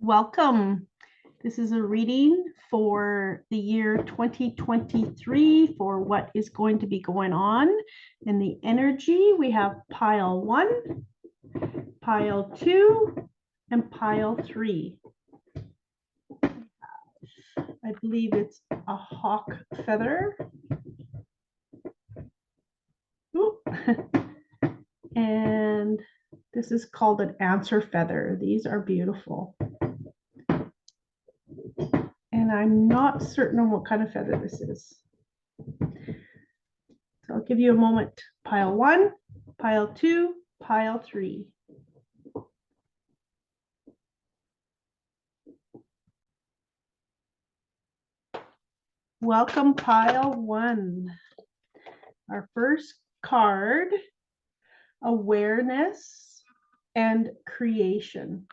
Welcome. This is a reading for the year 2023 for what is going to be going on in the energy. We have pile 1, pile 2, and pile 3. I believe it's a hawk feather. Ooh. And this is called an answer feather. These are beautiful. And I'm not certain on what kind of feather this is. So I'll give you a moment. Pile 1, pile 2, pile 3. Welcome, pile 1. Our first card, awareness and creation.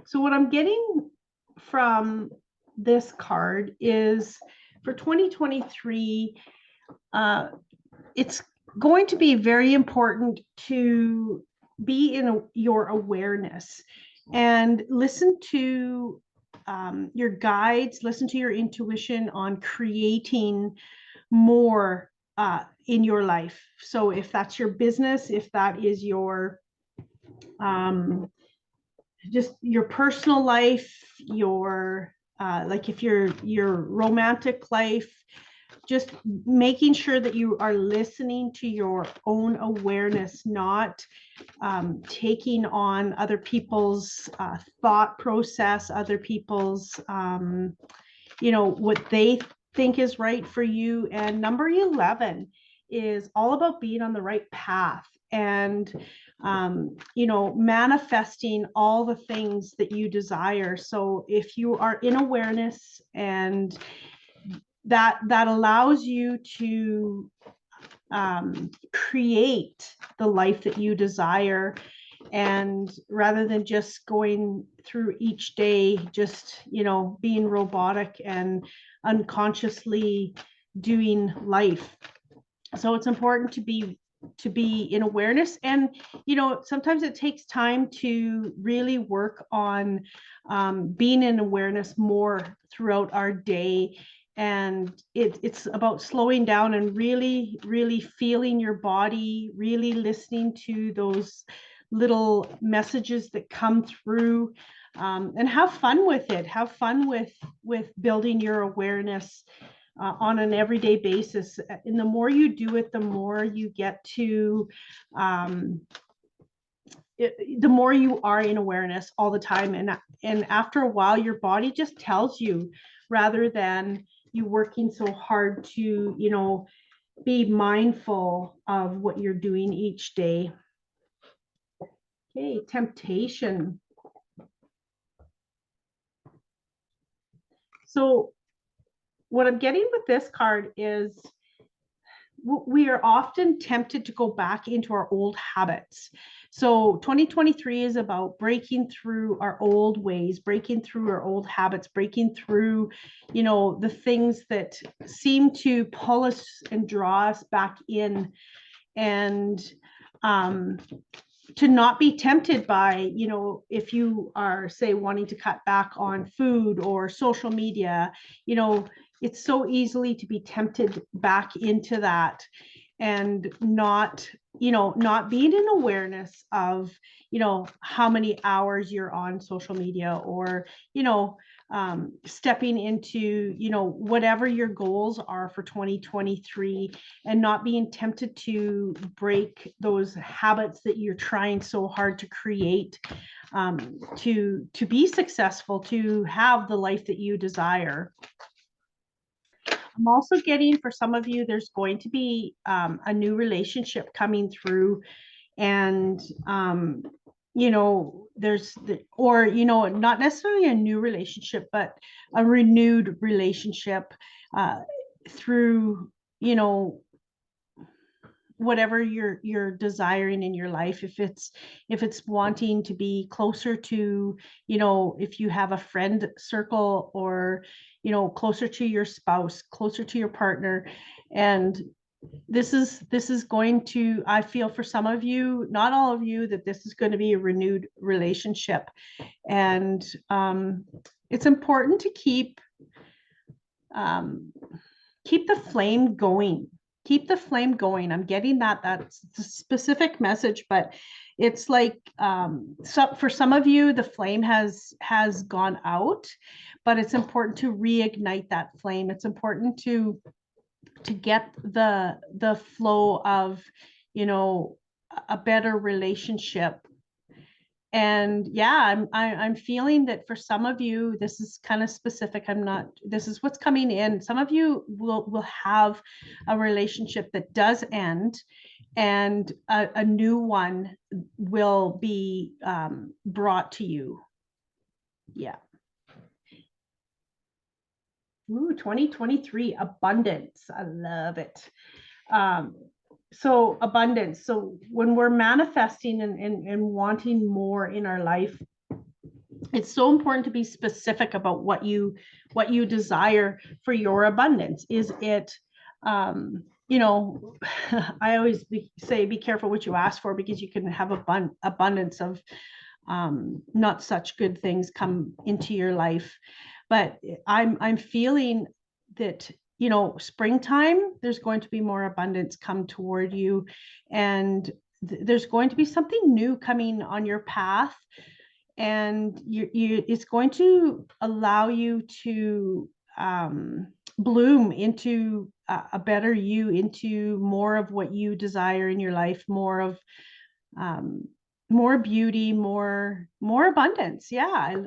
So what I'm getting from this card is for 2023, it's going to be very important to be in your awareness and listen to your guides, listen to your intuition on creating more in your life. So if that's your business, if that is your just your personal life, your like if your romantic life, just making sure that you are listening to your own awareness, not taking on other people's thought process, other people's what they think is right for you. And number 11 is all about being on the right path and manifesting all the things that you desire. So if you are in awareness, and that allows you to create the life that you desire, and rather than just going through each day just being robotic and unconsciously doing life. So it's important to be in awareness. And sometimes it takes time to really work on being in awareness more throughout our day. And it's about slowing down and really feeling your body, really listening to those little messages that come through, and have fun with it. Have fun with building your awareness on an everyday basis. And the more you do it, the more you get to the more you are in awareness all the time. And after a while, your body just tells you, rather than you working so hard to be mindful of what you're doing each day. Okay, temptation. So what I'm getting with this card is we are often tempted to go back into our old habits. So 2023 is about breaking through our old ways, breaking through our old habits, breaking through, the things that seem to pull us and draw us back in. And to not be tempted by, if you are, say, wanting to cut back on food or social media, it's so easily to be tempted back into that, and not being in awareness of, how many hours you're on social media, or, stepping into, whatever your goals are for 2023, and not being tempted to break those habits that you're trying so hard to create, to be successful, to have the life that you desire. I'm also getting, for some of you, there's going to be a new relationship coming through, and there's not necessarily a new relationship, but a renewed relationship through whatever you're desiring in your life. If it's wanting to be closer to, if you have a friend circle, or closer to your spouse, closer to your partner. And this is going to, I feel for some of you, not all of you, that this is going to be a renewed relationship. And it's important to keep the flame going. Keep the flame going. I'm getting that's a specific message, but it's like so for some of you, the flame has gone out, but it's important to reignite that flame. It's important to get the flow of, you know, a better relationship. And yeah, I'm feeling that for some of you, this is kind of specific. This is what's coming in. Some of you will have a relationship that does end, and a new one will be brought to you. Yeah. Ooh, 2023, abundance. I love it. So abundance. So when we're manifesting and wanting more in our life, it's so important to be specific about what you desire for your abundance. Is it, you know, I always say, be careful what you ask for, because you can have abundance of not such good things come into your life. But I'm feeling that, you know, springtime, there's going to be more abundance come toward you, and there's going to be something new coming on your path, and it's going to allow you to bloom into a better you, into more of what you desire in your life, more of more beauty, more abundance. Yeah,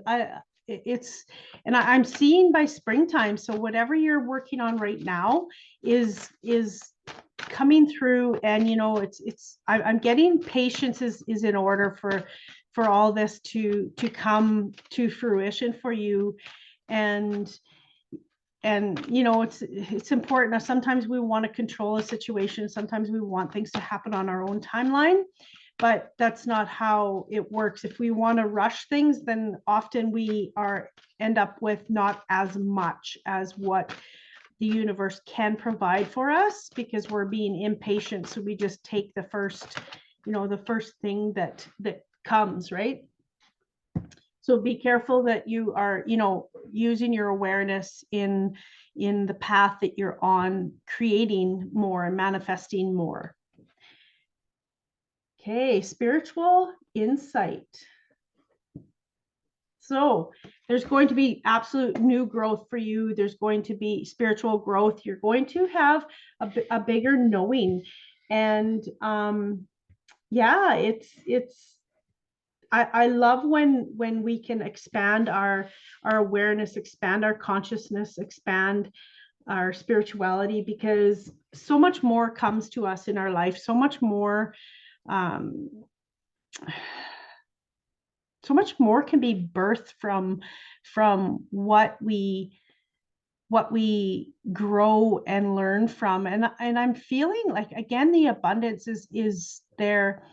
I'm seeing by springtime. So whatever you're working on right now is coming through, and you know, I'm getting patience is in order for all this to come to fruition for you. And you know, it's important. Now, sometimes we want to control a situation, sometimes we want things to happen on our own timeline, but that's not how it works. If we want to rush things, then often we end up with not as much as what the universe can provide for us, because we're being impatient. So we just take the first thing that comes, right? So be careful that you are, you know, using your awareness in the path that you're on, creating more and manifesting more. Okay, spiritual insight. So there's going to be absolute new growth for you. There's going to be spiritual growth. You're going to have a bigger knowing. And yeah, I love when we can expand our awareness, expand our consciousness, expand our spirituality, because so much more comes to us in our life. So much more can be birthed from what we grow and learn from. And I'm feeling like, again, the abundance is there,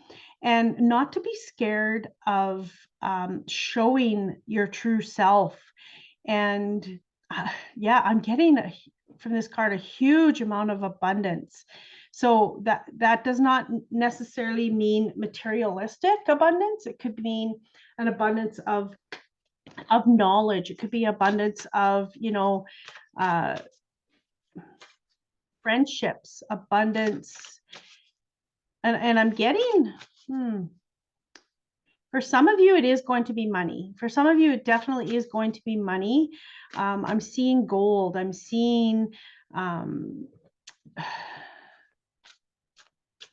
and not to be scared of showing your true self. And yeah, I'm getting from this card a huge amount of abundance. So that does not necessarily mean materialistic abundance. It could mean an abundance of knowledge. It could be abundance of, you know, friendships, abundance. And I'm getting, for some of you, it is going to be money. For some of you, it definitely is going to be money. I'm seeing gold. I'm seeing, I'm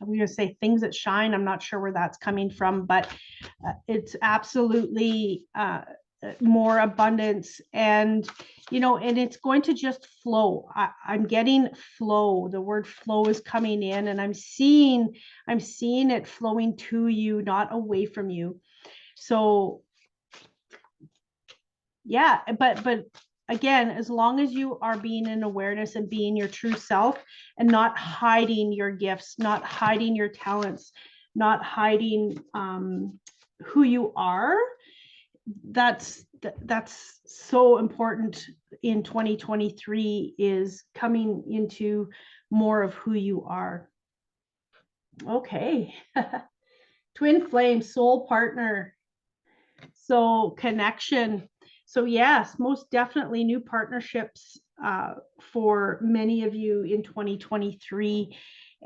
going to say things that shine. I'm not sure where that's coming from, but it's absolutely more abundance. And, you know, and it's going to just flow. I'm getting flow. The word flow is coming in, and I'm seeing it flowing to you, not away from you. So yeah, but again, as long as you are being in awareness and being your true self, and not hiding your gifts, not hiding your talents, not hiding who you are, that's so important in 2023, is coming into more of who you are. Okay. Twin flame, soul partner. So connection. So yes, most definitely new partnerships for many of you in 2023.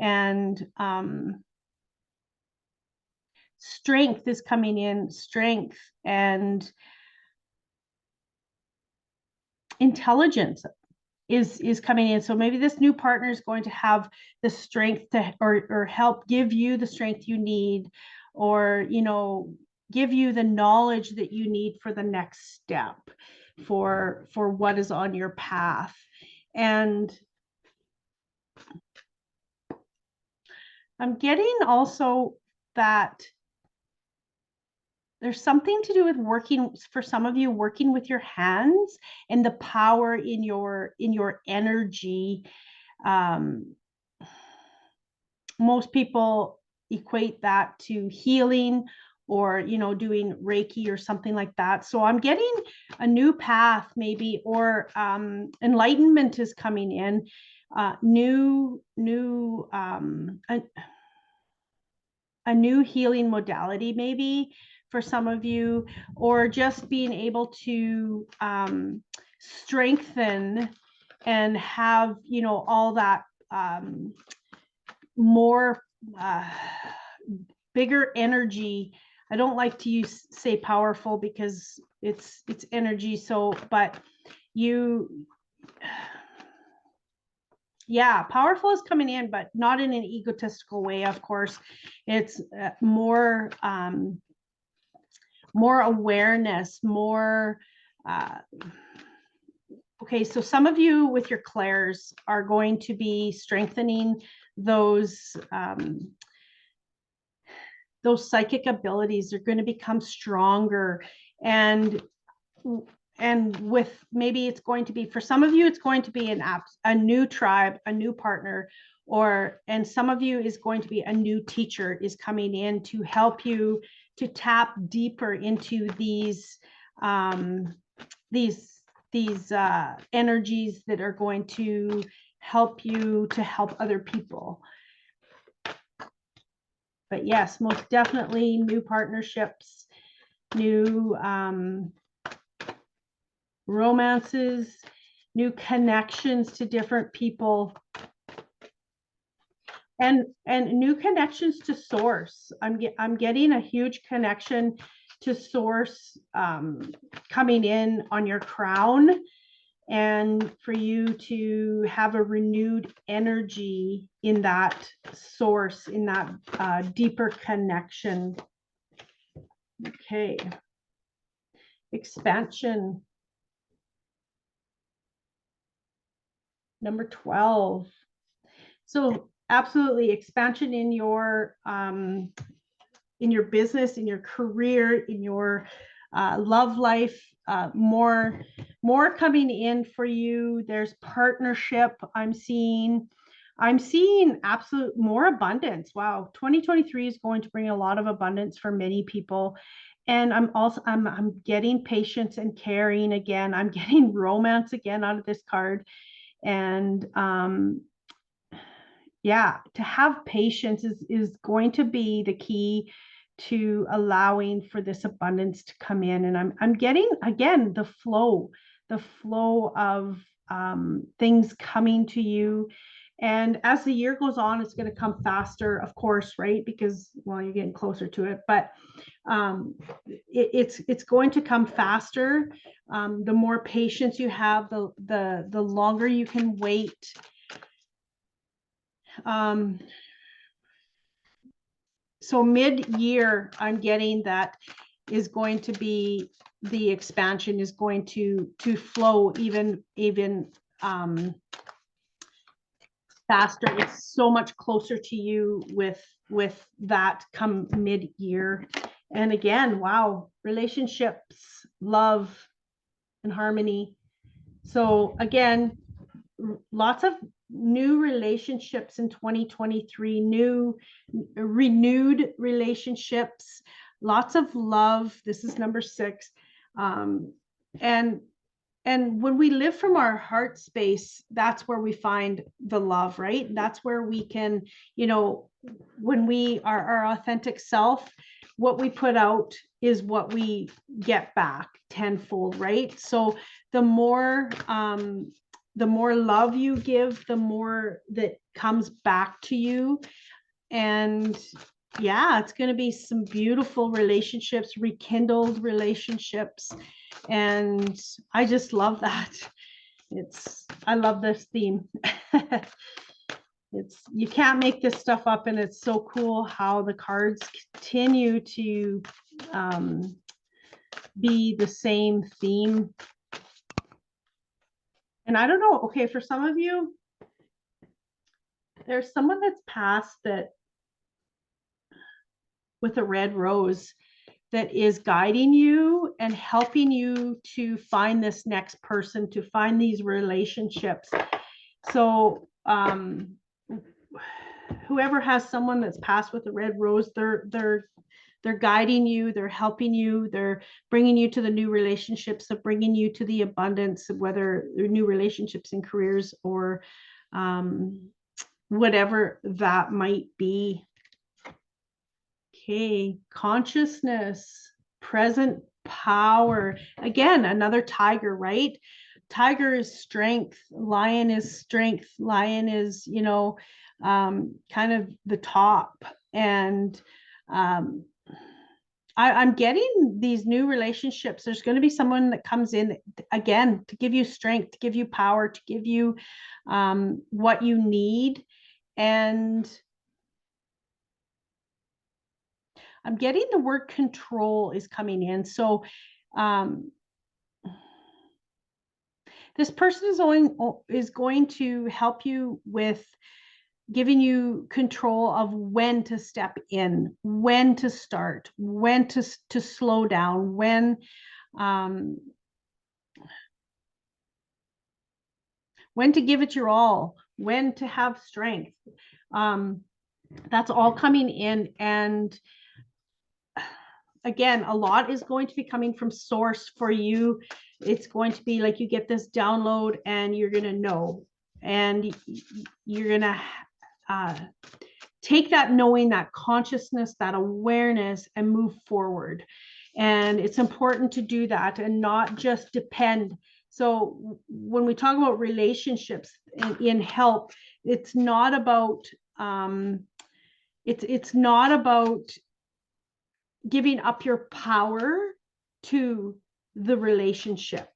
And strength is coming in, strength and intelligence is coming in. So maybe this new partner is going to have the strength to or help give you the strength you need, or give you the knowledge that you need for the next step for what is on your path. And I'm getting also that there's something to do with working, for some of you, working with your hands and the power in your energy. Most people equate that to healing or doing Reiki or something like that. So I'm getting a new path maybe, or enlightenment is coming in, a new healing modality maybe for some of you, or just being able to strengthen and have all that more bigger energy. I don't like to say powerful because it's energy. So, but powerful is coming in, but not in an egotistical way, of course. It's more awareness, more okay. So some of you with your clairs are going to be strengthening those psychic abilities. Are going to become stronger, and with maybe it's going to be, for some of you, it's going to be a new tribe, a new partner, and some of you is going to be a new teacher is coming in to help you to tap deeper into these energies that are going to help you to help other people. But yes, most definitely new partnerships, new romances, new connections to different people, and new connections to source. I'm getting a huge connection to source coming in on your crown, and for you to have a renewed energy in that source, in that deeper connection. Okay. Expansion. Number 12. So absolutely expansion in your business, in your career, in your love life, more coming in for you. There's partnership. I'm seeing absolute more abundance. Wow, 2023 is going to bring a lot of abundance for many people. And I'm getting patience and caring again. I'm getting romance again out of this card. And to have patience is going to be the key to allowing for this abundance to come in. And I'm getting, again, the flow of things coming to you. And as the year goes on, it's going to come faster, of course, right? Because, well, you're getting closer to it, but it's going to come faster. The more patience you have, the longer you can wait. So mid-year, I'm getting that is going to be, the expansion is going to flow even faster. It's so much closer to you with that come mid-year. And again, wow, relationships, love, and harmony. So again, lots of new relationships in 2023, new renewed relationships, lots of love. This is number 6. And and when we live from our heart space, that's where we find the love, right? That's where we can, you know, when we are our authentic self, what we put out is what we get back tenfold, right? So the more love you give, the more that comes back to you. And yeah, it's going to be some beautiful relationships, rekindled relationships. And I just love that. I love this theme. You can't make this stuff up, and it's so cool how the cards continue to be the same theme. And I don't know, okay, for some of you, there's someone that's passed that with a red rose that is guiding you and helping you to find this next person, to find these relationships. So whoever has someone that's passed with a red rose, they're guiding you, they're helping you, they're bringing you to the new relationships, they're bringing you to the abundance, whether they're new relationships and careers or whatever that might be. Okay, consciousness, present power. Again, another tiger, right? Tiger is strength, lion is strength, lion is, you know, kind of the top. And I'm getting these new relationships. There's going to be someone that comes in again to give you strength, to give you power, to give you what you need. And I'm getting the word control is coming in. So this person is going to help you with giving you control of when to step in, when to start, when to slow down, when to give it your all, when to have strength. That's all coming in. And again, a lot is going to be coming from source for you. It's going to be like you get this download and you're going to know, and you're going to take that knowing, that consciousness, that awareness, and move forward. And it's important to do that and not just depend. So when we talk about relationships in help, it's not about it's not about giving up your power to the relationship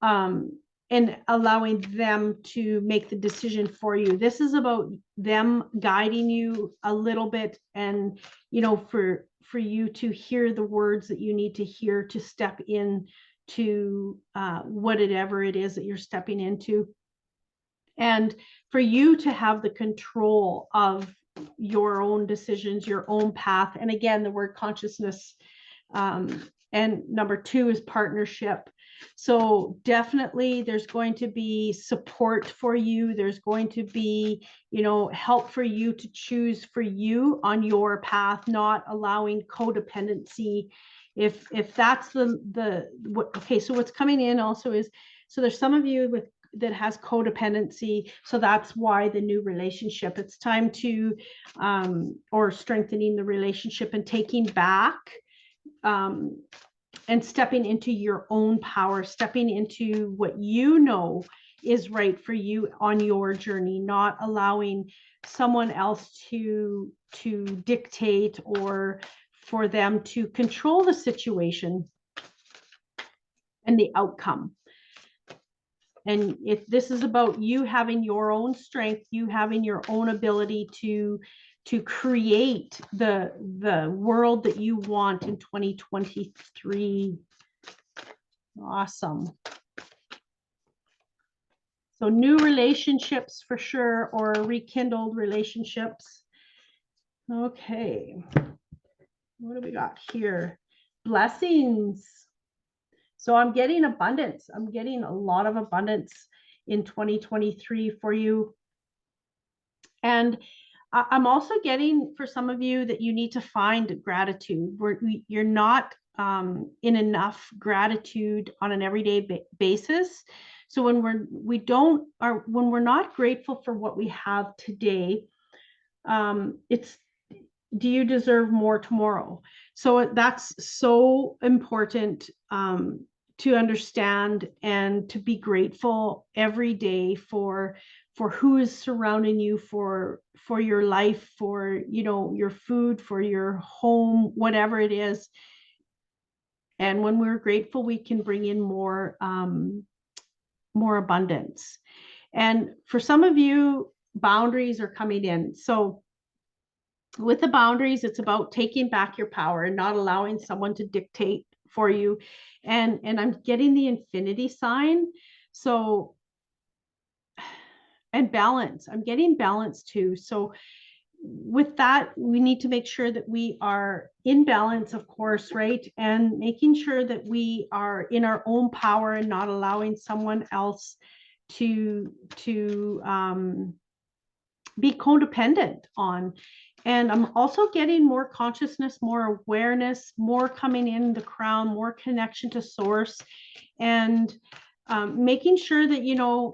and allowing them to make the decision for you. This is about them guiding you a little bit, and you know, for you to hear the words that you need to hear to step in to whatever it is that you're stepping into, and for you to have the control of your own decisions, your own path. And again, the word consciousness. And number 2 is partnership. So definitely there's going to be support for you. There's going to be, you know, help for you to choose for you on your path, not allowing codependency. If that's okay, so what's coming in also is, so there's some of you that has codependency. So that's why the new relationship, it's time to, or strengthening the relationship and taking back, and stepping into your own power, stepping into what you know is right for you on your journey, not allowing someone else to dictate or for them to control the situation and the outcome. And if this is about you having your own strength, you having your own ability to create the world that you want in 2023. Awesome. So new relationships for sure, or rekindled relationships. Okay. What do we got here? Blessings. So I'm getting abundance. I'm getting a lot of abundance in 2023 for you. And I'm also getting, for some of you, that you need to find gratitude. You're not in enough gratitude on an everyday basis. So when when we're not grateful for what we have today, it's, do you deserve more tomorrow? So that's so important to understand and to be grateful every day for who is surrounding you, for your life, for, you know, your food, for your home, whatever it is. And when we're grateful, we can bring in more abundance. And for some of you, boundaries are coming in. So with the boundaries, it's about taking back your power and not allowing someone to dictate for you. And I'm getting the infinity sign. So, and balance, I'm getting balance too. So with that, we need to make sure that we are in balance, of course, right? And making sure that we are in our own power and not allowing someone else to be codependent on. And I'm also getting more consciousness, more awareness, more coming in the crown, more connection to source, and making sure that, you know,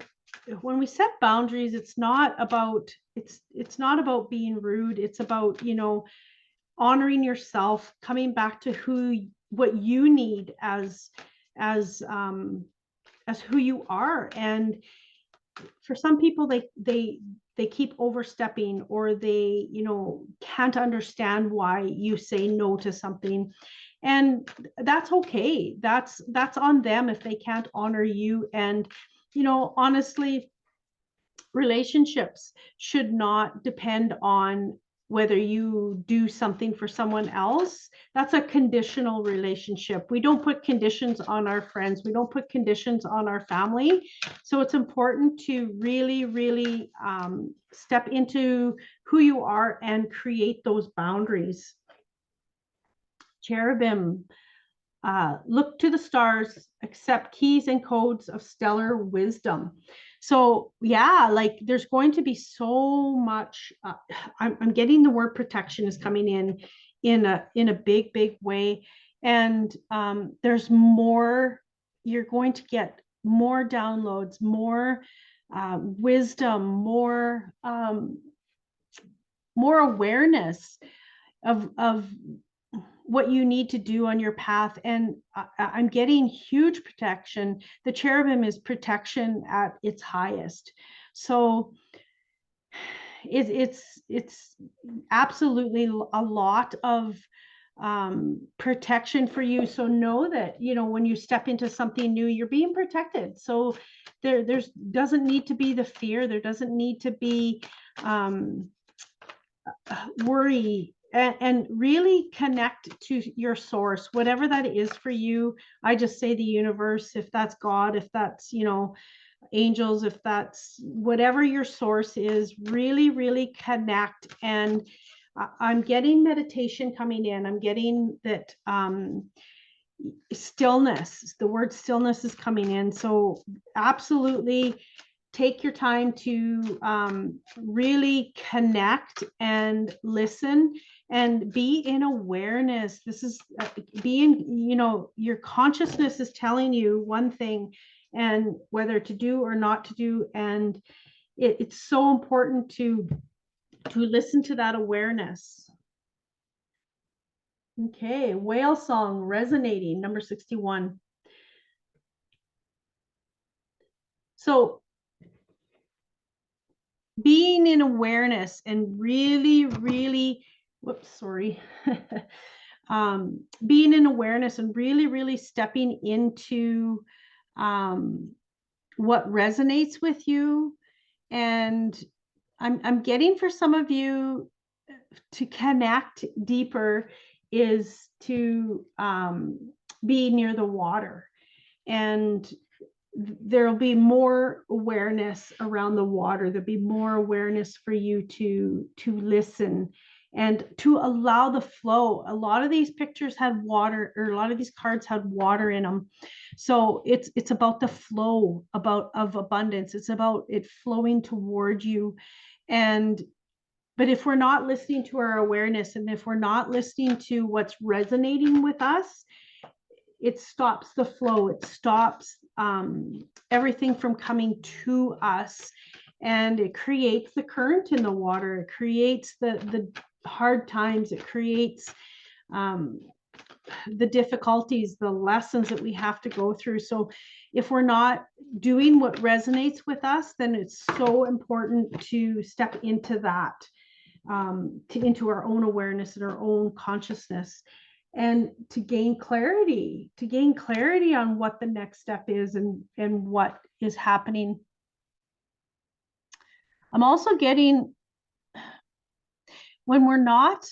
when we set boundaries, it's not about being rude. It's about, you know, honoring yourself, coming back to what you need as who you are. And for some people, they keep overstepping, or they, you know, can't understand why you say no to something. And that's okay. That's on them if they can't honor you. And, you know, honestly, relationships should not depend on whether you do something for someone else. That's a conditional relationship. We don't put conditions on our friends. We don't put conditions on our family. So it's important to really, really step into who you are and create those boundaries. Cherubim, look to the stars, accept keys and codes of stellar wisdom. So yeah, like there's going to be so much, I'm getting the word protection is coming in a big way. And there's more, you're going to get more downloads, more wisdom, more awareness of what you need to do on your path. And I'm getting huge protection. The cherubim is protection at its highest. So it's absolutely a lot of protection for you. So know that, you know, when you step into something new, you're being protected. So there's doesn't need to be the fear. There doesn't need to be worry. And really connect to your source, whatever that is for you. I just say the universe, if that's God, if that's, you know, angels, if that's whatever your source is, really, really connect. And I'm getting meditation coming in. I'm getting that stillness, the word stillness is coming in. So absolutely take your time to really connect and listen and be in awareness. This is being, you know, your consciousness is telling you one thing, and whether to do or not to do. And it's so important to listen to that awareness. Okay, whale song resonating, number 61. So being in awareness and really, really, whoops, sorry. Being in awareness and really, really stepping into what resonates with you. And I'm getting for some of you to connect deeper is to be near the water. And there'll be more awareness around the water. There'll be more awareness for you to listen and to allow the flow. A lot of these pictures have water, or a lot of these cards have water in them. So it's about the flow of abundance. It's about it flowing toward you. But if we're not listening to our awareness, and if we're not listening to what's resonating with us, it stops the flow. It stops everything from coming to us, and it creates the current in the water. It creates the hard times. It creates the difficulties, the lessons that we have to go through. So if we're not doing what resonates with us, then it's so important to step into that, into our own awareness and our own consciousness, and to gain clarity on what the next step is and what is happening. I'm also getting, when we're not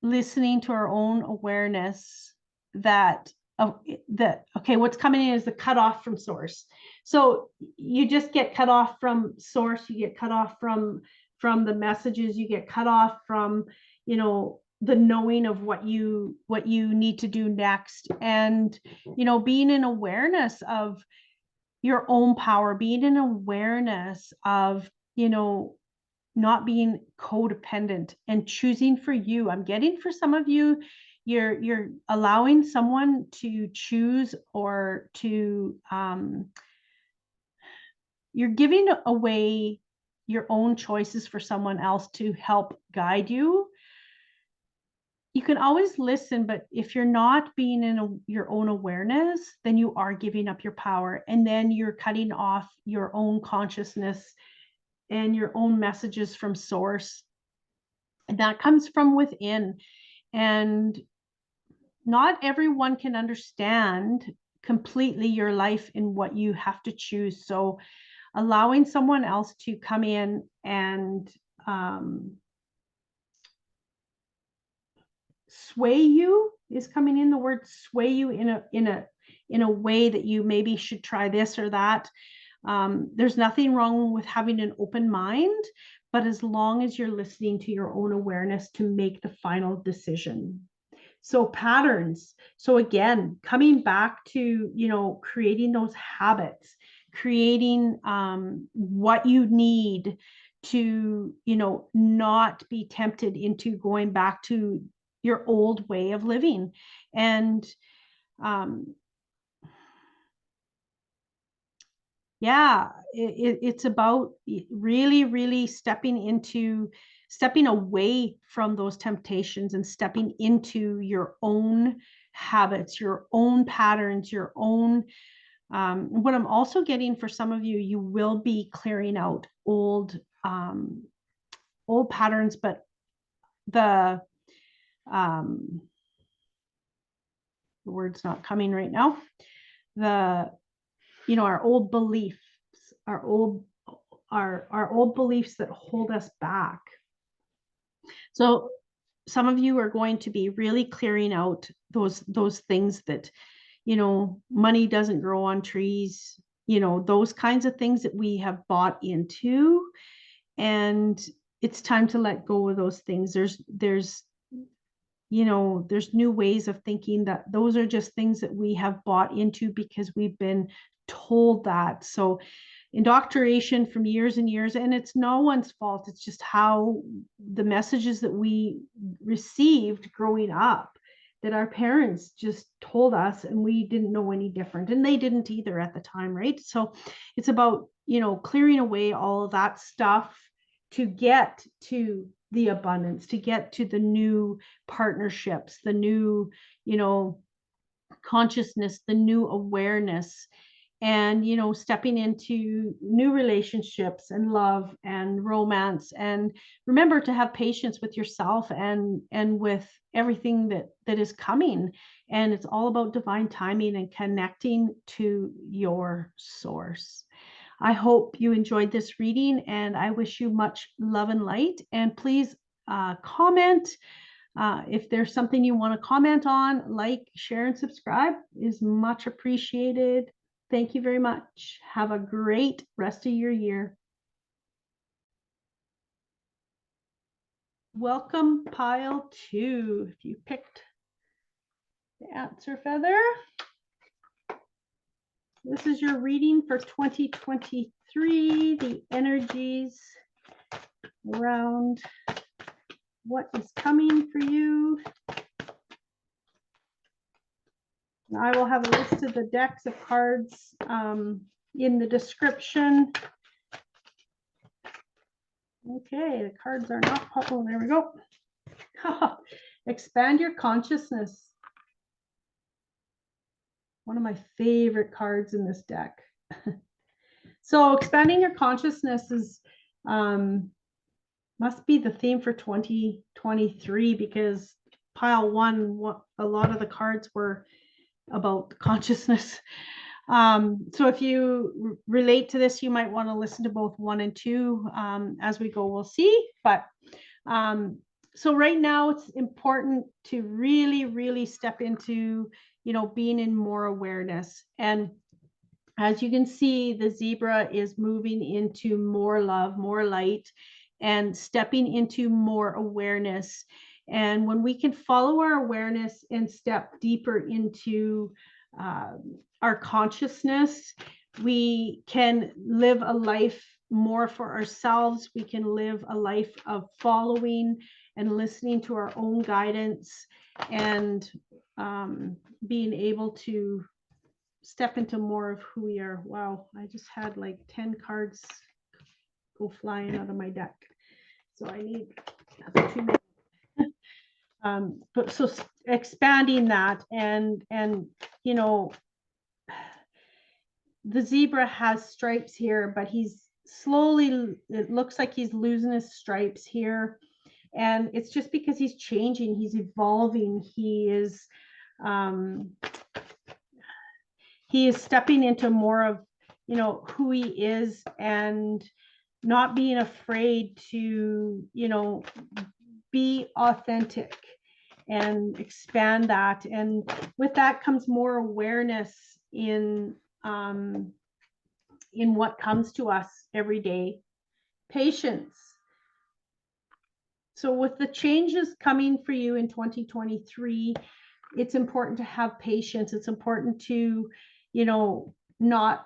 listening to our own awareness, that okay, what's coming in is the cutoff from source. So you just get cut off from source, you get cut off from the messages, you get cut off from, you know, the knowing of what you need to do next. And, you know, being in awareness of your own power, being in awareness of, you know, not being codependent and choosing for you. I'm getting, for some of you, you're allowing someone to choose, or to you're giving away your own choices for someone else to help guide you. You can always listen, but if you're not being in your own awareness, then you are giving up your power, and then you're cutting off your own consciousness and your own messages from source. And that comes from within. And not everyone can understand completely your life and what you have to choose. So allowing someone else to come in and sway you is coming in. The word sway you in a way that you maybe should try this or that. There's nothing wrong with having an open mind, but as long as you're listening to your own awareness to make the final decision. So patterns. So again, coming back to, you know, creating those habits, creating what you need to, you know, not be tempted into going back to your old way of living. And yeah, it's about really stepping away from those temptations and stepping into your own habits, your own patterns, your own what I'm also getting for some of you, you will be clearing out old patterns, but the word's not coming right now. You know, our old beliefs, our old beliefs that hold us back. So some of you are going to be really clearing out those things that, you know, money doesn't grow on trees, you know, those kinds of things that we have bought into. And it's time to let go of those things. There's you know, there's new ways of thinking that those are just things that we have bought into because we've been told that. So indoctrination from years and years, and it's no one's fault. It's just how the messages that we received growing up, that our parents just told us, and we didn't know any different, and they didn't either at the time, right? So it's about, you know, clearing away all of that stuff to get to the abundance, to get to the new partnerships, the new, you know, consciousness, the new awareness, and, you know, stepping into new relationships and love and romance. And remember to have patience with yourself and with everything that is coming. And it's all about divine timing and connecting to your source. I hope you enjoyed this reading, and I wish you much love and light. And please comment if there's something you want to comment on. Like, share, and subscribe is much appreciated. Thank you very much. Have a great rest of your year. Welcome, pile 2. If you picked the answer feather, this is your reading for 2023, the energies around what is coming for you. I will have a list of the decks of cards in the description. Okay, the cards are not popping. There we go. Expand your consciousness. One of my favorite cards in this deck. So expanding your consciousness is must be the theme for 2023, because pile one, a lot of the cards were about consciousness. So if you relate to this, you might want to listen to both 1 and 2 as we go. We'll see. But so right now it's important to really step into, being in more awareness. And as you can see, the zebra is moving into more love, more light, and stepping into more awareness. And when we can follow our awareness and step deeper into our consciousness, we can live a life more for ourselves. We can live a life of following and listening to our own guidance, and being able to step into more of who we are. Wow, I just had like 10 cards go flying out of my deck. So I need too many. But so expanding that, and the zebra has stripes here, but he's slowly, it looks like he's losing his stripes here. And it's just because he's changing, he's evolving, he is stepping into more of, who he is, and not being afraid to, be authentic and expand that. And with that comes more awareness in what comes to us every day. Patience. So with the changes coming for you in 2023, it's important to have patience. It's important to, not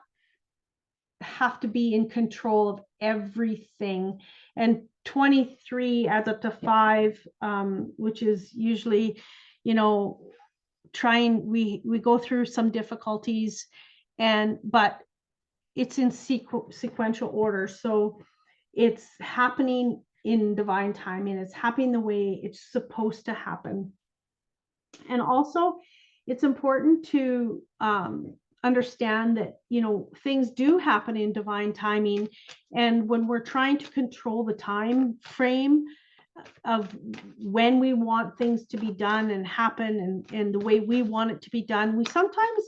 have to be in control of everything. And 23 adds up to 5, which is usually, we go through some difficulties, but it's in sequential order. So it's happening in divine timing. It's happening the way it's supposed to happen. And also, it's important to understand that, things do happen in divine timing. And when we're trying to control the time frame of when we want things to be done and happen, and the way we want it to be done, we sometimes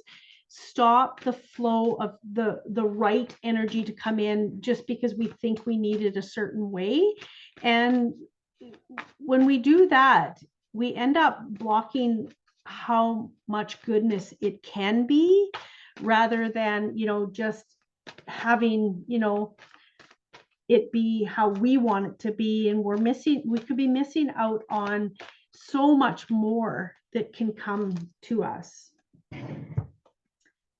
stop the flow of the right energy to come in just because we think we need it a certain way. And when we do that, we end up blocking how much goodness it can be, rather than, just having, it be how we want it to be. And we could be missing out on so much more that can come to us.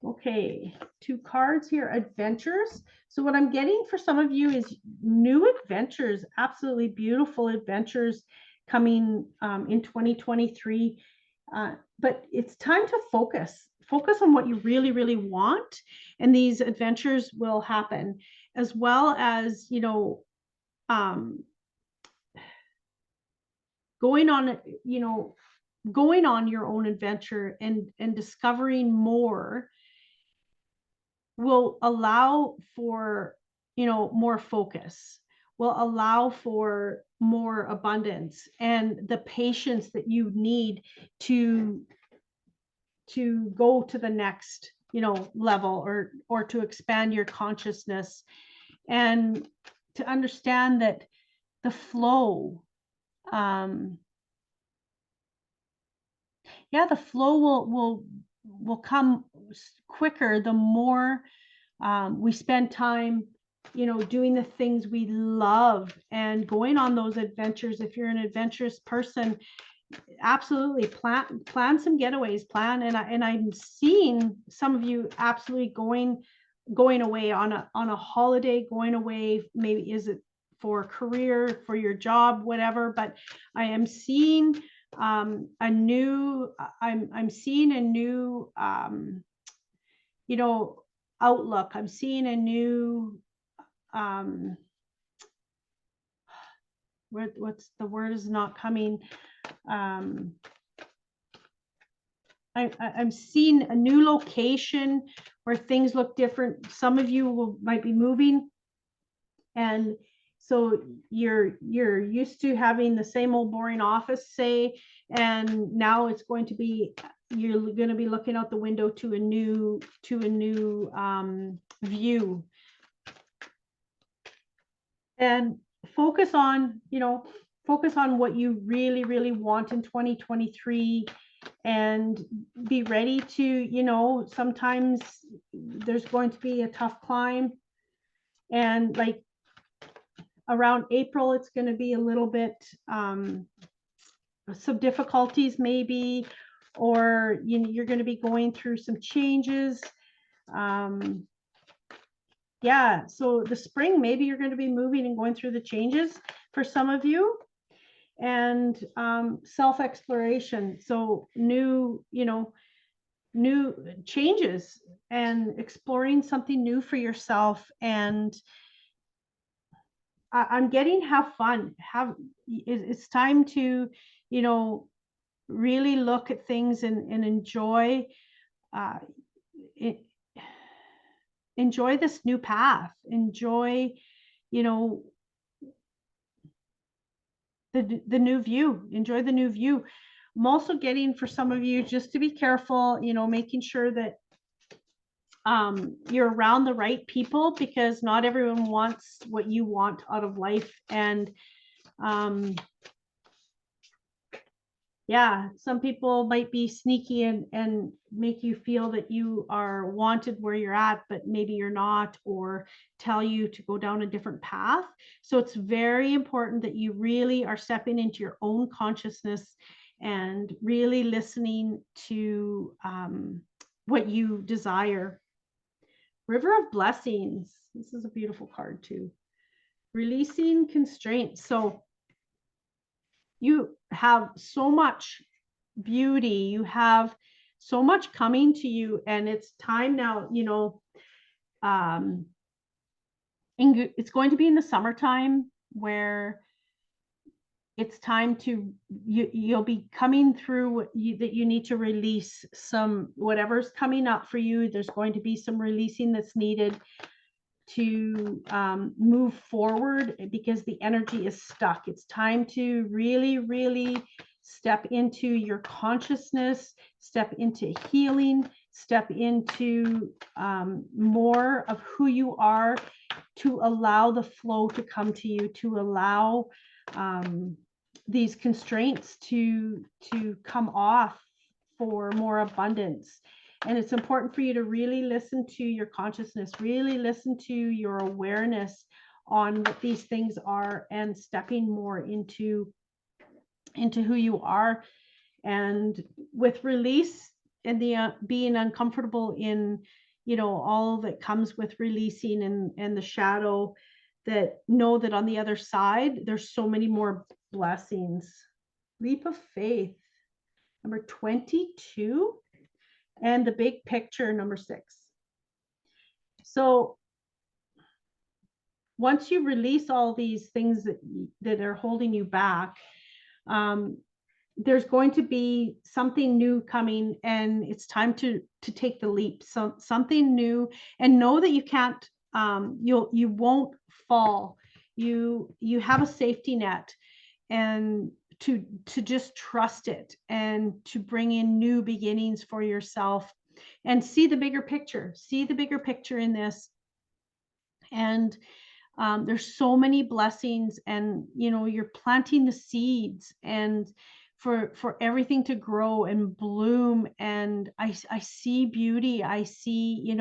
Okay, 2 cards here, adventures. So what I'm getting for some of you is new adventures, absolutely beautiful adventures coming in 2023. But it's time to focus on what you really want, and these adventures will happen, as well as, going on your own adventure and discovering more will allow for, more focus, will allow for more abundance, and the patience that you need to go to the next, level, or to expand your consciousness, and to understand that the flow, the flow will come quicker the more we spend time, doing the things we love and going on those adventures. If you're an adventurous person, absolutely plan some getaways, and I'm seeing some of you absolutely going away on a holiday, going away. Maybe is it for career, for your job, whatever, but I am seeing a new, I'm seeing a new, you know, outlook. I'm seeing a new, what's the word is not coming. I'm seeing a new location where things look different. Some of you might be moving, and so you're used to having the same old boring office, say, and now it's going to be, you're going to be looking out the window to a new view. And focus on, focus on what you really want in 2023, and be ready to, sometimes there's going to be a tough climb, and like around April, it's going to be a little bit, some difficulties maybe, or you're going to be going through some changes. Yeah, so the spring, maybe you're going to be moving and going through the changes for some of you, and self-exploration. So new changes, and exploring something new for yourself. And I'm getting have fun. It's time to, really look at things and enjoy it, enjoy this new path. Enjoy, the new view. Enjoy the new view. I'm also getting, for some of you, just to be careful, making sure that you're around the right people, because not everyone wants what you want out of life. And yeah, some people might be sneaky and make you feel that you are wanted where you're at, but maybe you're not, or tell you to go down a different path. So it's very important that you really are stepping into your own consciousness and really listening to what you desire. River of Blessings. This is a beautiful card too. Releasing constraints. So you have so much beauty, you have so much coming to you, and it's time now, it's going to be in the summertime where it's time to, you'll be coming through that you need to release some, whatever's coming up for you. There's going to be some releasing that's needed to move forward, because the energy is stuck. It's time to really step into your consciousness, step into healing, step into more of who you are, to allow the flow to come to you, to allow these constraints to come off for more abundance. And it's important for you to really listen to your consciousness, really listen to your awareness on what these things are, and stepping more into who you are. And with release and the being uncomfortable in, all that comes with releasing, and the shadow, that know that on the other side, there's so many more blessings. Leap of faith, number 22. And the big picture, number 6. So once you release all these things that are holding you back, there's going to be something new coming, and it's time to take the leap. So something new, and know that you can't, you won't fall. You have a safety net, and to just trust it, and to bring in new beginnings for yourself, and see the bigger picture in this. And there's so many blessings, and you're planting the seeds, and for everything to grow and bloom. And I see beauty. I see,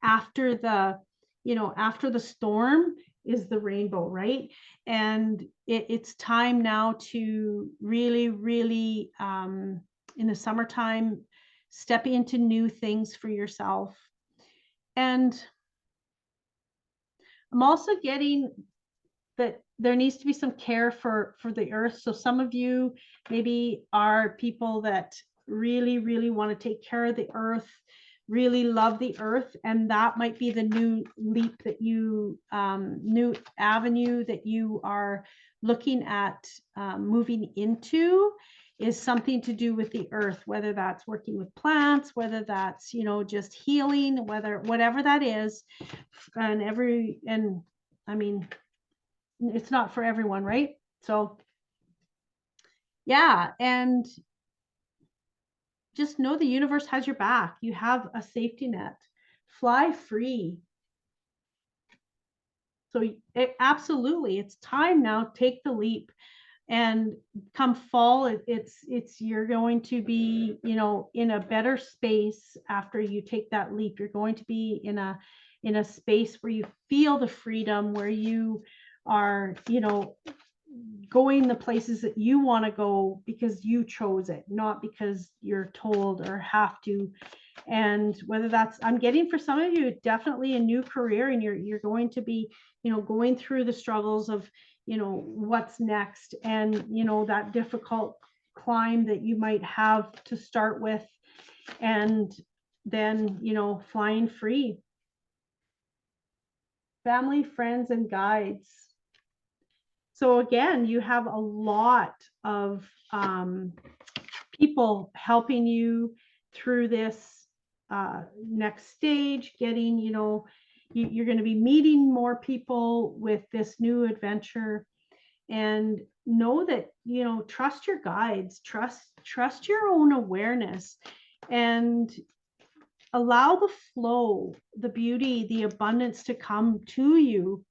after the storm is the rainbow, right? And it's time now to really in the summertime, step into new things for yourself. And I'm also getting that there needs to be some care for the earth. So some of you maybe are people that really, really want to take care of the earth, really love the earth, and that might be the new leap that you, new avenue that you are looking at moving into, is something to do with the earth, whether that's working with plants, whether that's, you know, just healing, whatever that is. And I mean, it's not for everyone, right? So yeah, and just know the universe has your back. You have a safety net. Fly free. So absolutely, it's time now. Take the leap. And come fall, it's you're going to be, you know, in a better space after you take that leap. You're going to be in a space where you feel the freedom, where you are, you know, going the places that you want to go because you chose it, not because you're told or have to. And whether that's, I'm getting for some of you, definitely a new career, and you're going to be, you know, going through the struggles of, you know, what's next, and, you know, that difficult climb that you might have to start with, and then, you know, flying free. Family, friends, and guides. So again, you have a lot of people helping you through this next stage, getting, you know, you're going to be meeting more people with this new adventure. And know that, you know, trust your guides, trust your own awareness, and allow the flow, the beauty, the abundance to come to you.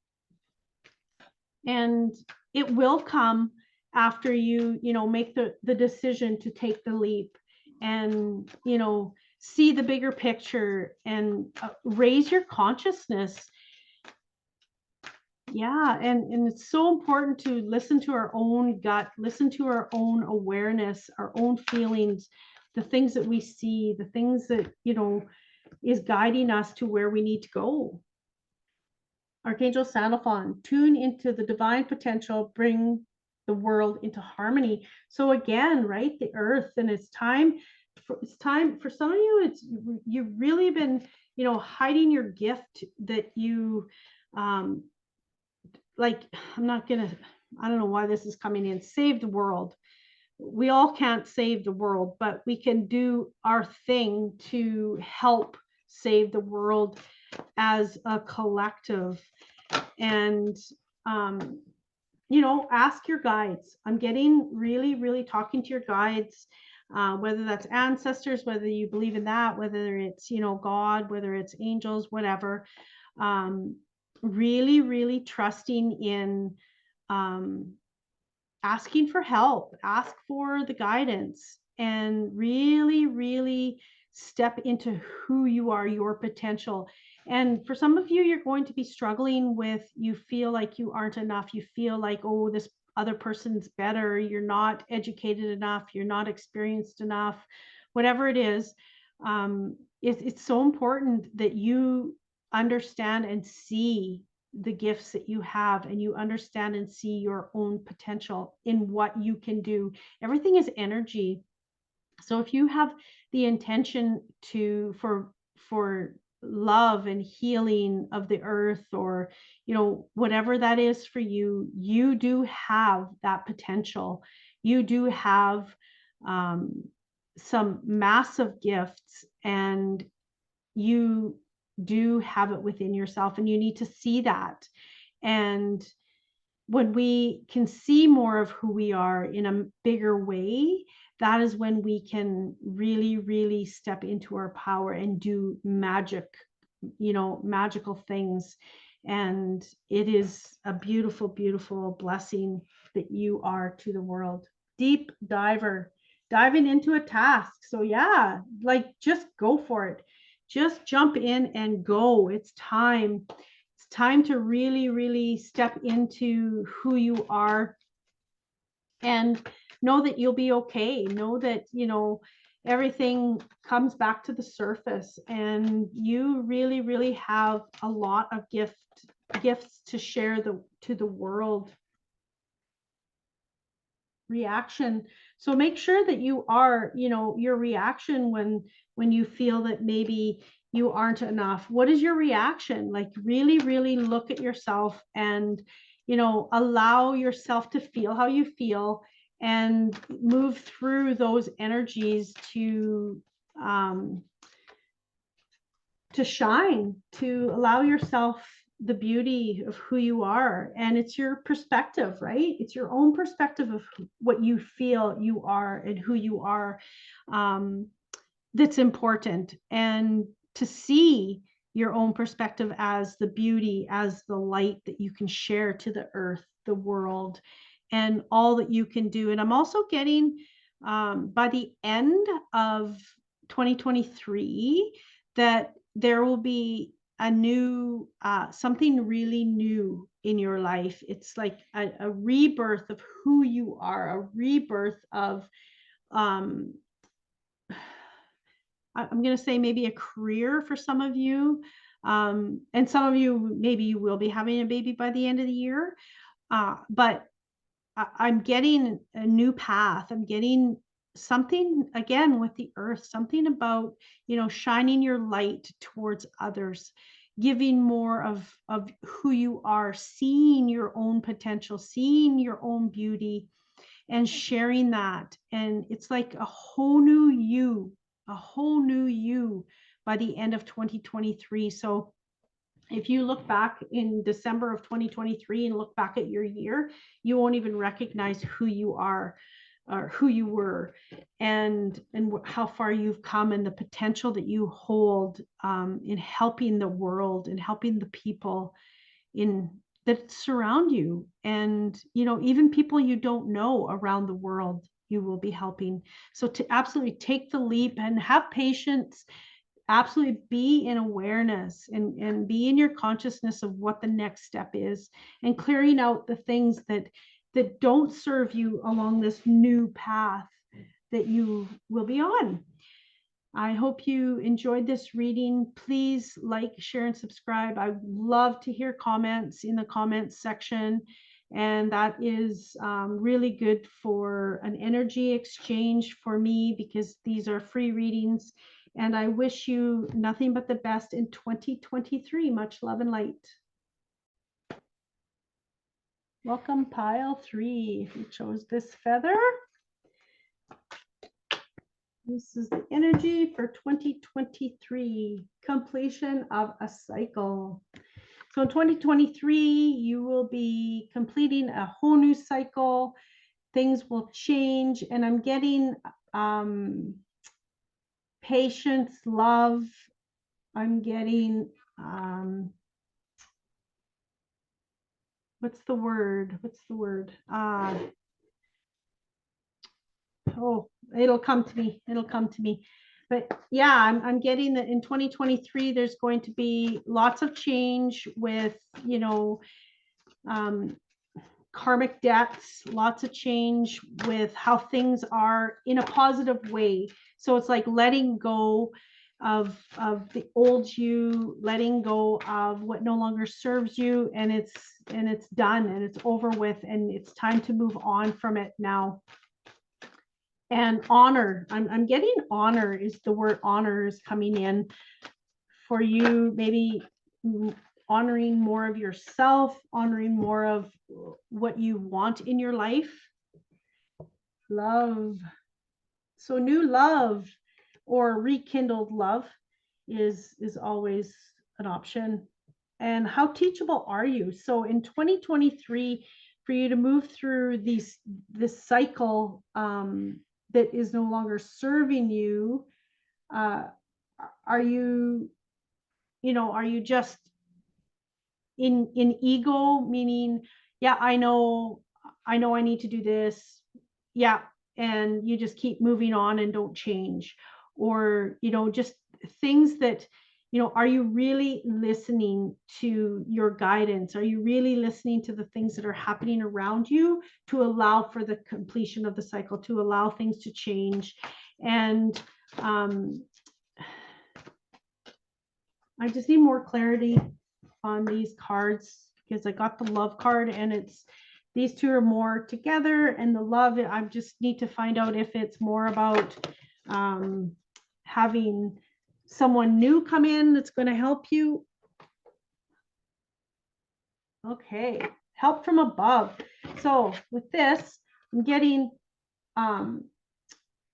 And it will come after you, you know, make the decision to take the leap, and, you know, see the bigger picture, and raise your consciousness. Yeah, and it's so important to listen to our own gut, listen to our own awareness, our own feelings, the things that we see, the things that, you know, is guiding us to where we need to go. Archangel Sandalphon, tune into the divine potential, bring the world into harmony. So again, right, the earth, and it's time for some of you, it's, you've really been, you know, hiding your gift that you, like, I don't know why this is coming in. Save the world. We all can't save the world, but we can do our thing to help save the world as a collective. And you know, ask your guides. I'm getting really, really talking to your guides, whether that's ancestors, whether you believe in that, whether it's, you know, God, whether it's angels, whatever. Really, really trusting in asking for help, ask for the guidance, and really, really step into who you are, your potential. And for some of you, you're going to be struggling with, you feel like you aren't enough. You feel like, oh, this other person's better. You're not educated enough. You're not experienced enough, whatever it is. It's so important that you understand and see the gifts that you have, and you understand and see your own potential in what you can do. Everything is energy. So if you have the intention to for love and healing of the earth, or, you know, whatever that is for you, you do have that potential. You do have some massive gifts, and you do have it within yourself, and you need to see that. And when we can see more of who we are in a bigger way, that is when we can really, really step into our power and do magic, you know, magical things. And it is a beautiful, beautiful blessing that you are to the world. Deep diver, diving into a task. So yeah, like, just go for it. Just jump in and go. It's time. It's time to really, really step into who you are, and know that you'll be okay. Know that, you know, everything comes back to the surface, and you really, really have a lot of gifts to share to the world. reaction. So make sure that you are, your reaction when you feel that maybe you aren't enough. What is your reaction? Like really, really look at yourself and, allow yourself to feel how you feel and move through those energies to shine, to allow yourself the beauty of who you are. And it's your perspective, right? It's your own perspective of what you feel you are and who you are, that's important. And to see your own perspective as the beauty, as the light that you can share to the earth, the world, and all that you can do. And I'm also getting, by the end of 2023, that there will be a new, something really new in your life. It's like a rebirth of who you are, a rebirth of, I'm going to say maybe a career for some of you. And some of you, maybe you will be having a baby by the end of the year. But I'm getting a new path. I'm getting something again with the earth, something about, shining your light towards others, giving more of who you are, seeing your own potential, seeing your own beauty and sharing that. And it's like a whole new you by the end of 2023. So if you look back in December of 2023 and look back at your year, you won't even recognize who you are or who you were, and how far you've come and the potential that you hold, in helping the world and helping the people that surround you. And, even people you don't know around the world, you will be helping. So to absolutely take the leap and have patience, absolutely be in awareness and be in your consciousness of what the next step is, and clearing out the things that don't serve you along this new path that you will be on. I hope you enjoyed this reading. Please like, share, and subscribe. I love to hear comments in the comments section. And that is really good for an energy exchange for me, because these are free readings. And I wish you nothing but the best in 2023. Much love and light. Welcome, pile 3. If you chose this feather, this is the energy for 2023, completion of a cycle. So in 2023, you will be completing a whole new cycle. Things will change, and I'm getting patience, love. I'm getting, what's the word? Oh, it'll come to me. But yeah, I'm getting that in 2023, there's going to be lots of change with, karmic debts, lots of change with how things are in a positive way. So it's like letting go of the old you, letting go of what no longer serves you, and it's done and it's over with, and it's time to move on from it now. And honor, I'm getting honor, is the word honor is coming in for you, maybe honoring more of yourself, honoring more of what you want in your life. Love. So new love or rekindled love is always an option. And how teachable are you? So in 2023, for you to move through this cycle that is no longer serving you, are you just in ego, meaning, yeah, I know I need to do this, yeah, and you just keep moving on and don't change? Or just things that, are you really listening to your guidance? Are you really listening to the things that are happening around you to allow for the completion of the cycle, to allow things to change? And I just need more clarity on these cards, because I got the love card, and it's these two are more together, and the love, I just need to find out if it's more about having someone new come in that's going to help you. Okay, help from above. So with this, I'm getting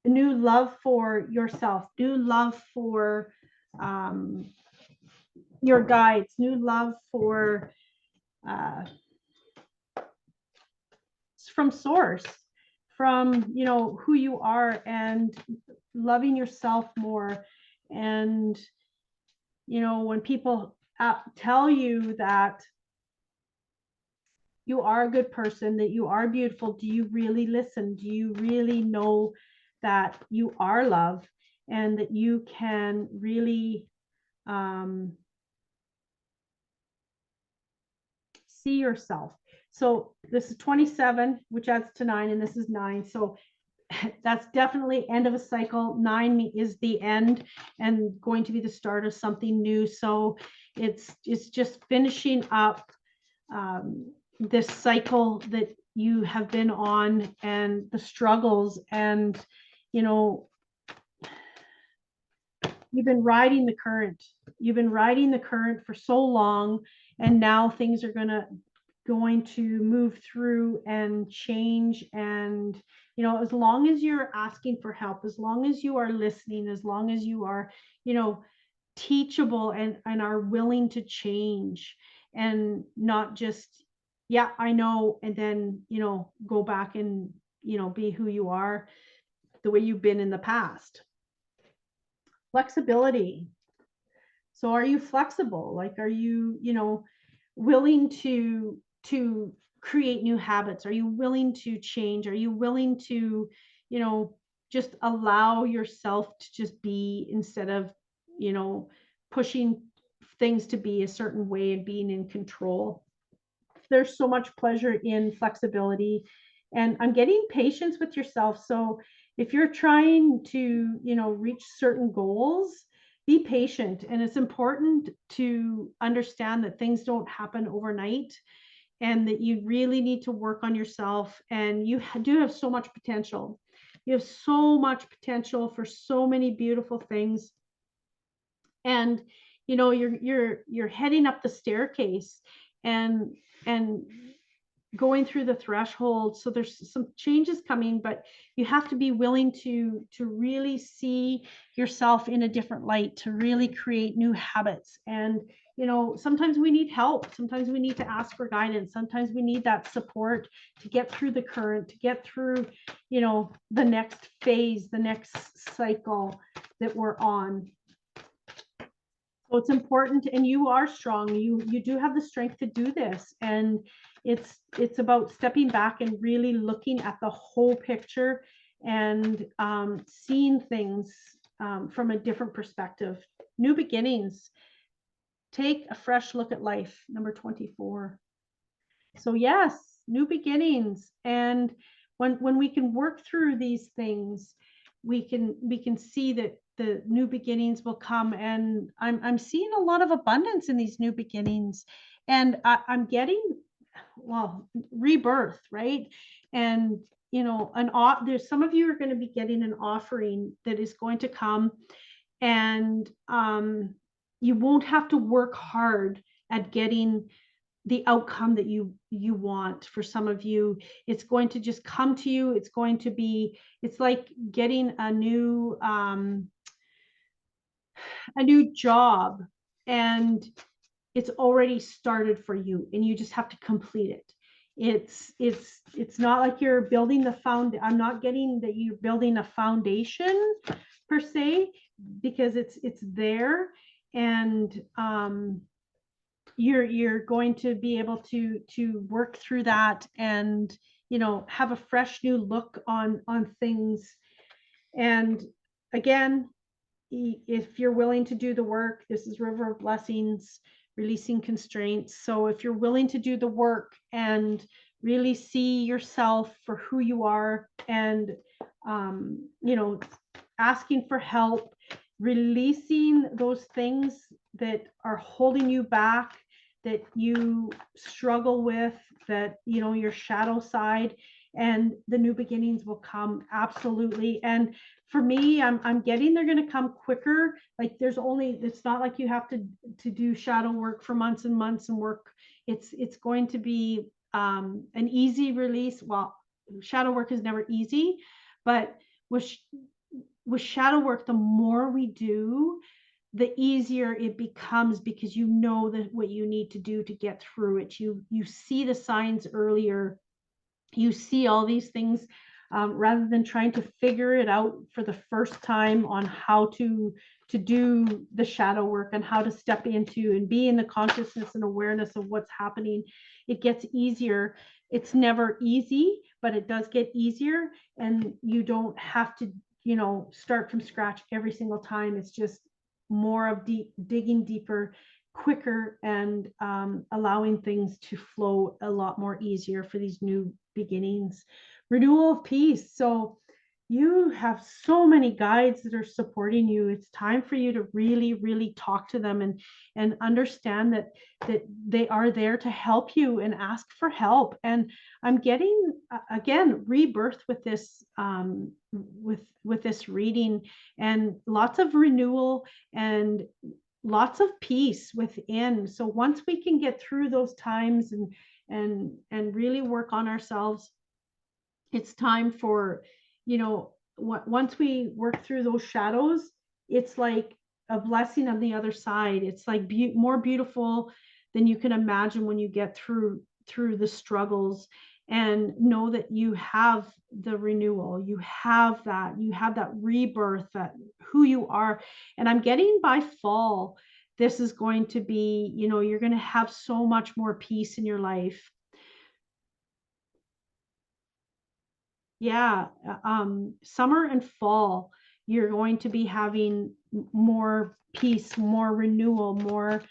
new love for yourself, new love for your guides, new love for from source, from, you know, who you are, and loving yourself more. And, you know, when people tell you that you are a good person, that you are beautiful, do you really listen? Do you really know that you are loved and that you can really see yourself? So this is 27, which adds to 9, and this is 9. So that's definitely end of a cycle. 9 is the end and going to be the start of something new. So it's just finishing up this cycle that you have been on, and the struggles, and, you know, you've been riding the current. You've been riding the current for so long, and now things are going to move through and change. And, you know, as long as you're asking for help, as long as you are listening, as long as you are, you know, teachable and are willing to change, and not just, yeah, I know, and then, you know, go back and, you know, be who you are, the way you've been in the past. Flexibility. So are you flexible? Like, are you, you know, willing to create new habits? Are you willing to change? Are you willing to, you know, just allow yourself to just be, instead of, you know, pushing things to be a certain way and being in control? There's so much pleasure in flexibility, and I'm getting patience with yourself. So if you're trying to, you know, reach certain goals, be patient. And it's important to understand that things don't happen overnight, and that you really need to work on yourself. And you do have so much potential. You have so much potential for so many beautiful things. And, you know, you're heading up the staircase, and going through the threshold. So there's some changes coming, but you have to be willing to really see yourself in a different light, to really create new habits. And, you know, sometimes we need help. Sometimes we need to ask for guidance. Sometimes we need that support to get through the current, to get through, you know, the next phase, the next cycle that we're on. So it's important, and you are strong. You do have the strength to do this. And it's about stepping back and really looking at the whole picture, and seeing things from a different perspective. New beginnings. Take a fresh look at life, number 24. So yes, new beginnings. And when we can work through these things, we can see that the new beginnings will come. And I'm seeing a lot of abundance in these new beginnings. And I'm getting, well, rebirth, right? And, you know, there's some of you are going to be getting an offering that is going to come, and you won't have to work hard at getting the outcome that you want. For some of you, it's going to just come to you. It's going to be, it's like getting a new job, and it's already started for you, and you just have to complete it. It's not like you're building I'm not getting that you're building a foundation per se, because it's there. And you're going to be able to work through that, and, you know, have a fresh new look on things. And again, if you're willing to do the work, this is River of Blessings, releasing constraints. So if you're willing to do the work and really see yourself for who you are, and you know, asking for help, releasing those things that are holding you back, that you struggle with, that, you know, your shadow side, and the new beginnings will come. Absolutely. And for me, I'm getting they're going to come quicker. Like it's not like you have to do shadow work for months and months and work. It's going to be an easy release. Well, shadow work is never easy, but with shadow work, the more we do, the easier it becomes, because you know that what you need to do to get through it. You see the signs earlier. You see all these things, rather than trying to figure it out for the first time on how to do the shadow work and how to step into and be in the consciousness and awareness of what's happening. It gets easier. It's never easy, but it does get easier, and you don't have to, you know, start from scratch every single time. It's just more of digging deeper, quicker, and allowing things to flow a lot more easier for these new beginnings. Renewal of peace. So you have so many guides that are supporting you. It's time for you to really, really talk to them and understand that they are there to help you, and ask for help. And I'm getting again rebirth with this with this reading, and lots of renewal and lots of peace within. So once we can get through those times and really work on ourselves, it's time for, you know, once we work through those shadows, it's like a blessing on the other side. It's like more beautiful than you can imagine when you get through the struggles, and know that you have the renewal, you have that rebirth, that who you are. And I'm getting by fall, this is going to be, you know, you're going to have so much more peace in your life. Yeah. Summer and fall, you're going to be having more peace, more renewal, more,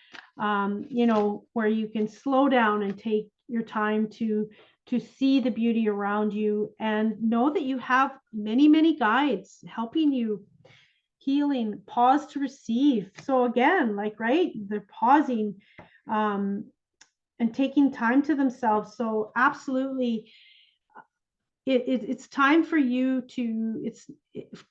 you know, where you can slow down and take your time to see the beauty around you, and know that you have many, many guides helping you, healing. Pause to receive. So again, like, right, they're pausing, and taking time to themselves. So absolutely, it's time for you to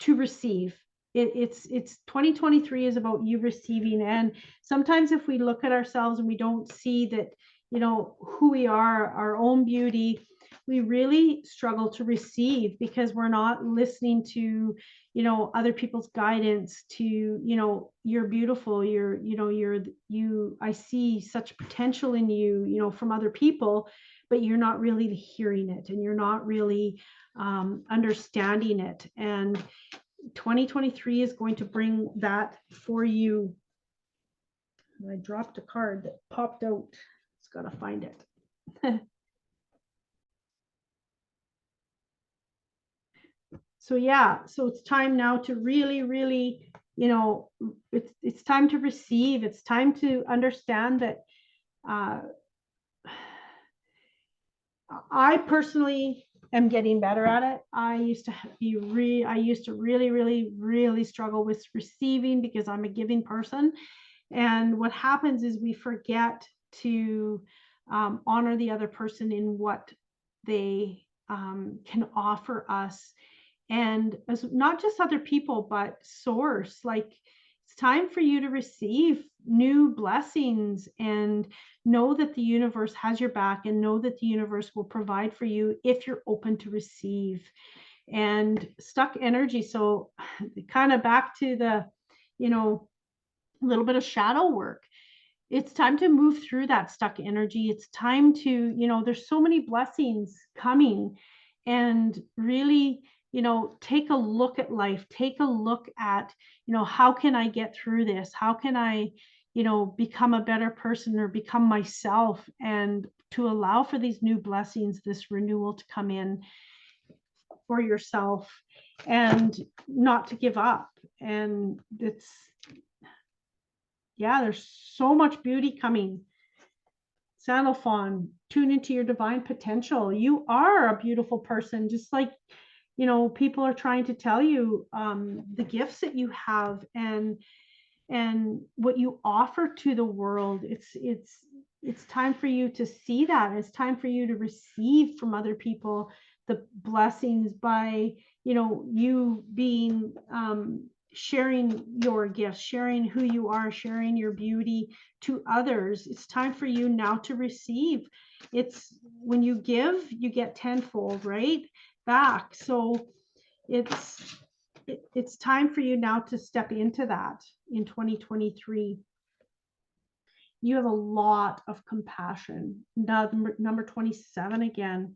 receive. It's 2023 is about you receiving. And sometimes if we look at ourselves and we don't see that, you know, who we are, our own beauty, we really struggle to receive, because we're not listening to, you know, other people's guidance to, you know, you're beautiful, I see such potential in you, you know, from other people, but you're not really hearing it, and you're not really understanding it. And 2023 is going to bring that for you. I dropped a card that popped out. It's got to find it. So yeah, so it's time now to really, really, you know, it's time to receive. It's time to understand that I personally am getting better at it. I used to really, really, really struggle with receiving, because I'm a giving person. And what happens is we forget to honor the other person in what they can offer us. And as not just other people, but source. Like, it's time for you to receive new blessings, and know that the universe has your back, and know that the universe will provide for you if you're open to receive. And stuck energy. So kind of back to the, you know, a little bit of shadow work. It's time to move through that stuck energy. It's time to, you know, there's so many blessings coming, and really, you know, take a look at life, take a look at, you know, how can I get through this? How can I, you know, become a better person, or become myself, and to allow for these new blessings, this renewal to come in for yourself, and not to give up. And it's, yeah, there's so much beauty coming. Sandalphon, tune into your divine potential. You are a beautiful person, just like, you know, people are trying to tell you the gifts that you have, and what you offer to the world. it's time for you to see that. It's time for you to receive from other people the blessings by, you being, sharing your gifts, sharing who you are, sharing your beauty to others. It's time for you now to receive. It's when you give, you get tenfold, right? Back. So it's time for you now to step into that in 2023. You have a lot of compassion. Number 27 again.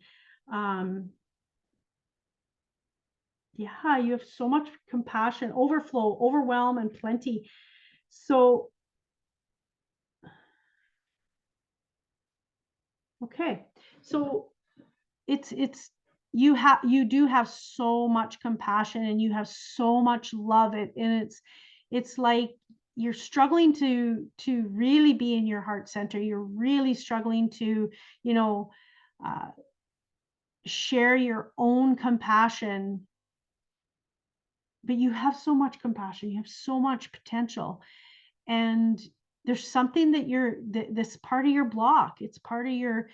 Yeah, you have so much compassion, overflow, overwhelm, and plenty. So, okay. So you do have so much compassion, and you have so much love, and it's like you're struggling to really be in your heart center. You're really struggling to, uh, share your own compassion, but you have so much compassion, you have so much potential, and there's something that this part of your block, it's part of your,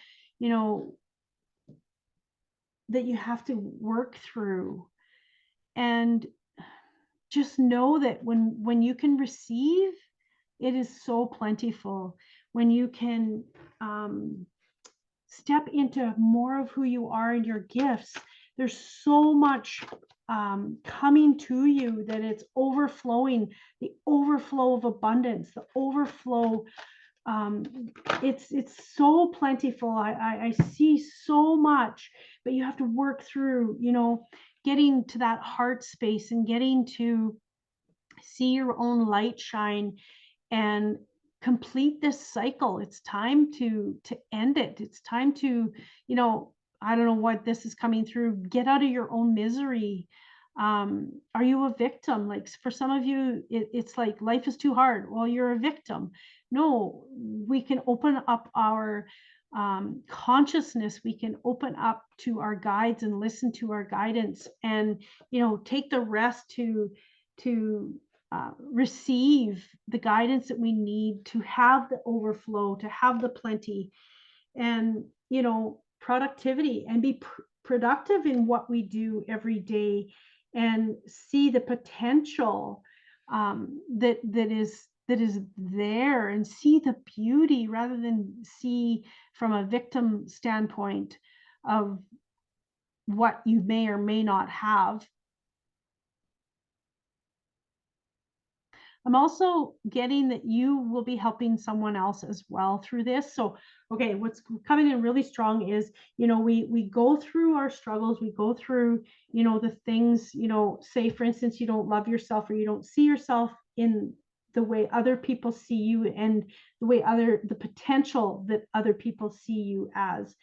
that you have to work through. And just know that when you can receive, it is so plentiful. When you can, step into more of who you are and your gifts, there's so much, coming to you, that it's overflowing, the overflow of abundance, the overflow, it's so plentiful. I see so much, but you have to work through, getting to that heart space and getting to see your own light shine and complete this cycle. It's time to end it. It's time to, I don't know what this is coming through. Get out of your own misery. Are you a victim? Like, for some of you, it's like life is too hard. Well, you're a victim. No, we can open up our, consciousness. We can open up to our guides and listen to our guidance, and, take the rest to receive the guidance that we need to have the overflow, to have the plenty, and, productivity, and be productive in what we do every day, and see the potential, that is there, and see the beauty, rather than see from a victim standpoint of what you may or may not have. I'm also getting that you will be helping someone else as well through this. So, okay, what's coming in really strong is, we go through our struggles, we go through, the things, say, for instance, you don't love yourself, or you don't see yourself in the way other people see you, and the potential that other people see you as,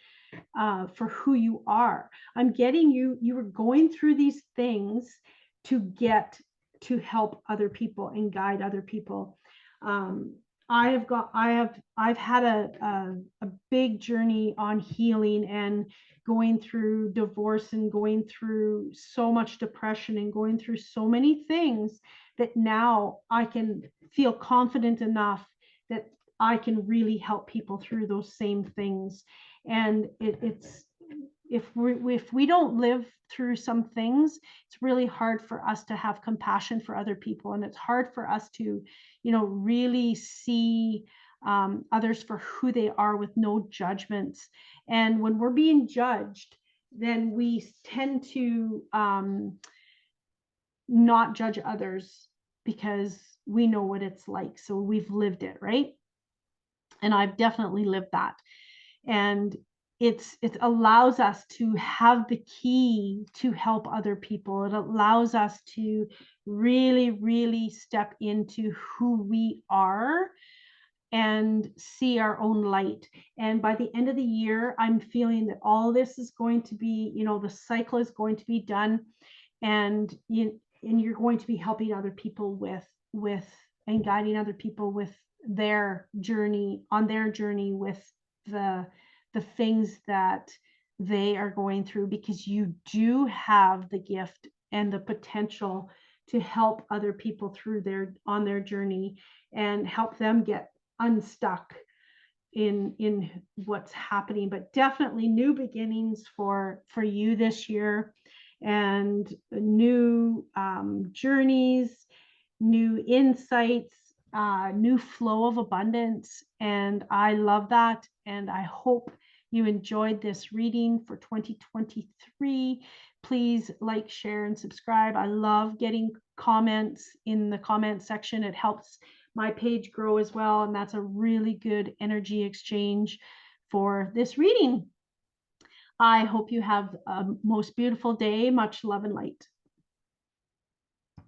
for who you are. I'm getting you were going through these things to get to help other people and guide other people. I've had a big journey on healing, and going through divorce, and going through so much depression, and going through so many things, that now I can feel confident enough that I can really help people through those same things. And it's if we don't live through some things, it's really hard for us to have compassion for other people, and it's hard for us to, really see, others for who they are, with no judgments. And when we're being judged, then we tend to, not judge others, because we know what it's like, so we've lived it, right? And I've definitely lived that. And it allows us to have the key to help other people. It allows us to really, really step into who we are and see our own light. And by the end of the year, I'm feeling that all this is going to be, the cycle is going to be done, and you're going to be helping other people with and guiding other people with their journey, with the things that they are going through, because you do have the gift and the potential to help other people through on their journey, and help them get unstuck. in what's happening, but definitely new beginnings for you this year, and new journeys, new insights, new flow of abundance. And I love that. And I hope you enjoyed this reading for 2023. Please like, share, and subscribe. I love getting comments in the comment section. It helps my page grow as well. And that's a really good energy exchange for this reading. I hope you have a most beautiful day. Much love and light.